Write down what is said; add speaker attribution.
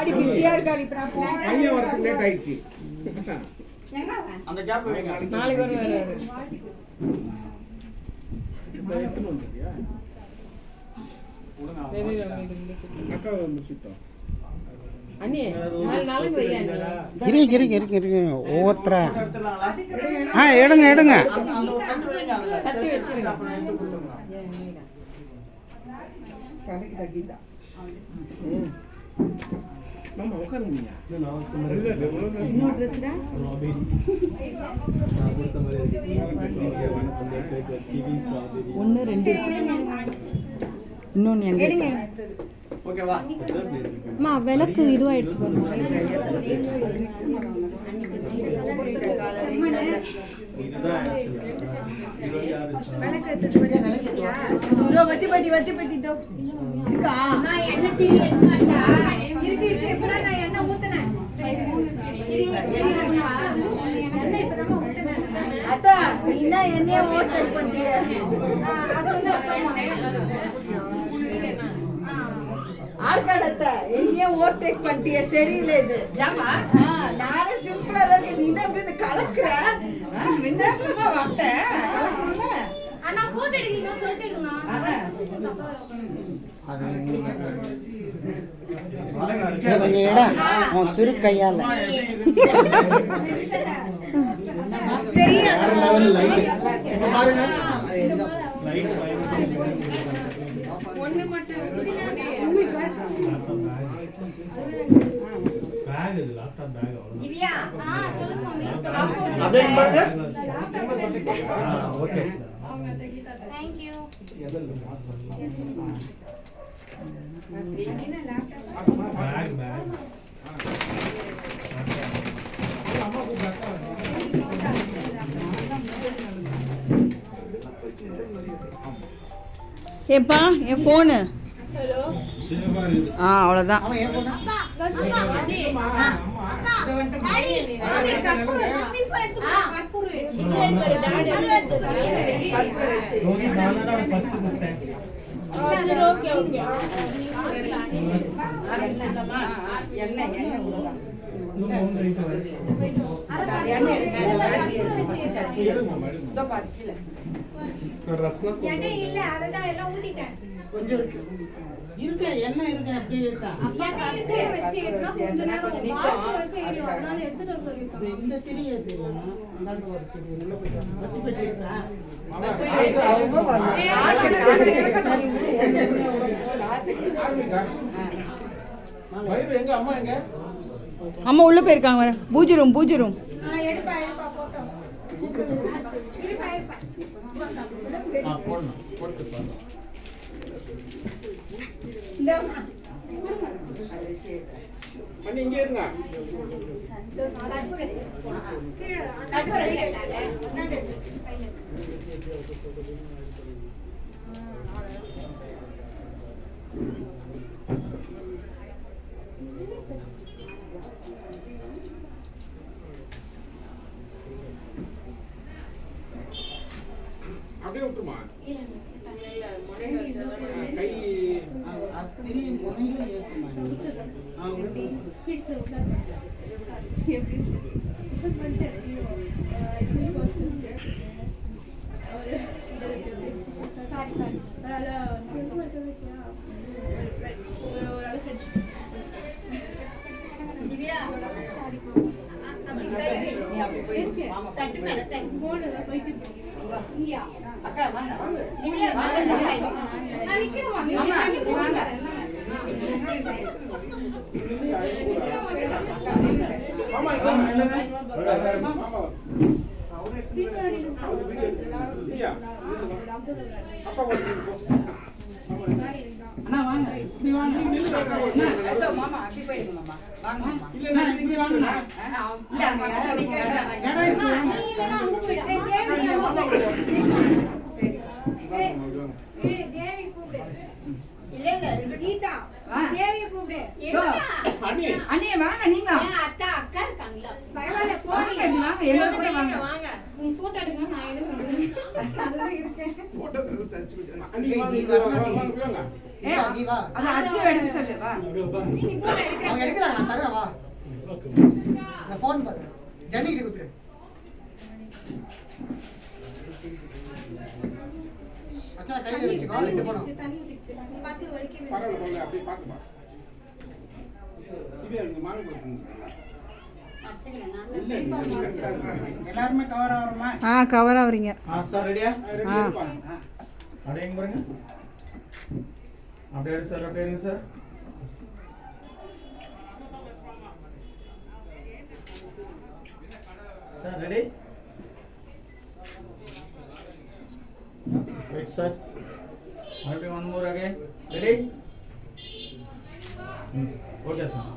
Speaker 1: அடி பிஸியா இருக்காரு இப்ப நான் போறேன்
Speaker 2: பையன் வரதுக்கு லேட் ஆயிடுச்சு
Speaker 3: அந்த கேப்
Speaker 1: நாளைக்கு வருவாரு
Speaker 2: அக்கா முடிச்சுட்டோம்
Speaker 4: ஒவ்வொருத்தரா எடுங்க எடுங்க
Speaker 2: மாமா உட்காருங்க
Speaker 1: ஒன்று ரெண்டு இன்னொன்று எங்க
Speaker 3: ஓகேவா
Speaker 5: அம்மா விளக்கு இதுவாயிடுச்சு
Speaker 1: வத்தி பட்டி இருக்கா
Speaker 6: நான் எண்ணெய் தீரி இருக்கு கூட நான் எண்ணெய் ஊத்துனேன்
Speaker 1: அத்தா நீனா என்னைய ஓட்டல் பண்ணிய ஆர்காடத்த என்னைய ஓவர்டேக் பண்ணிட்டிய சரியில்லை இது நானே சிம்பிளா தான் நீ என்ன கலக்குற விநாசமா வந்தேன்
Speaker 6: அண்ணா போட்டோ எடுக்கீங்க சொல்லிட்டு
Speaker 4: கொஞ்சம் இடம் உன் திருக்கையால
Speaker 6: ஒண்ணு மட்டும்
Speaker 7: பேக் இது லேப்டாப் பேக் அவ்வளவு
Speaker 6: திவ்யா சொல்லுங்க மம்மி
Speaker 3: அப்படியே பாருங்க okay
Speaker 6: thank you
Speaker 7: back back
Speaker 1: ஏப்பா என் போனு
Speaker 7: சேவா இது
Speaker 1: அவ்வளோதான்
Speaker 3: அவன் ஏன் போனா
Speaker 6: டாடி மம்மி கற்பூர மம்மி கற்பூர
Speaker 7: ரோகி தானடா ஃபர்ஸ்ட் கொடுத்தேன்
Speaker 6: ஓகே ஓகே
Speaker 7: ரஸ்னா
Speaker 6: எண்ணெய் இல்ல அததான் எல்லாம் ஊத்திட்டேன்
Speaker 1: கொஞ்சம் இருக்கு
Speaker 6: எண்ணெய் இருக்கு வச்சு ஏத்துனா கொஞ்ச நேரம் வாட் வரைக்கும் ஏறியும் அதனால எடுத்துட்டு வர சொல்லிருக்காங்க
Speaker 8: இந்த திரி ஏத்திடலாமா அந்தாண்ட ஒரு திரி உள்ள போயிட்டு பத்தி பெட்டி இருக்கா
Speaker 2: எங்க அம்மா எங்க
Speaker 1: அம்மா உள்ள போயிருக்காங்க பூஜை ரூம்
Speaker 6: எடுப்பா போட்டோ
Speaker 3: போடணும் போட்டு பாருங்க
Speaker 2: பண்ணி இங்கே இருங்க அப்படியே விட்டுருமா கை
Speaker 8: திரி முனையில ஏத்துமா
Speaker 3: அக்கா வாங்க
Speaker 2: மாமா அப்பா
Speaker 8: அண்ணா வாங்க இப்படி வாங்க
Speaker 1: மாமா அப்படி போயிடுங்க மாமா வாங்க
Speaker 8: அண்ணா இப்படி வாங்க இடம் இருக்கு வாங்க
Speaker 6: தேவி கூப்பிடு இல்ல கீதா தேவி கூப்பிடு
Speaker 1: அண்ணே வாங்க நீங்க
Speaker 6: அக்கா அக்கா இருக்காங்களா பரவாயில்ல போடி
Speaker 1: வாங்க எல்லாரும் கூட வாங்க
Speaker 6: வாங்க உங்க போட்டோ எடுங்க நான் எடுக்கிறேன்
Speaker 2: அண்ணி வாங்க
Speaker 1: ஏ
Speaker 3: நீ வா
Speaker 1: அது அச்சு எடுக்க சொல்லு வா
Speaker 6: நீ போ எடுக்கிறேன்
Speaker 3: அவங்க எடுக்கிறாங்க நான் தருவேன் வா இந்த ஃபோன் பாரு ஜெனி கிட்ட கொடுத்துரு அச்சா கையில வச்சுக்கோ ரெண்டு போணும்
Speaker 6: தண்ணி ஊத்திச்சு நீ பாத்து வலிக்கவே
Speaker 2: பரவாயில்ல பரவாயில்ல அப்படியே பார்த்துப்பா இது எனக்கு மாமி கொடுத்துருங்க
Speaker 4: எல்லாருமே கவர் ஆகிறோமா?
Speaker 1: கவர் ஆவறீங்க
Speaker 7: சார் ரெடியா
Speaker 1: ஆ.
Speaker 7: அப்படியே இங்க பாருங்க அப்படியே சார் அப்படியே இருங்க sir sir ready wait sir மறுபடியும் one more again ready okay sir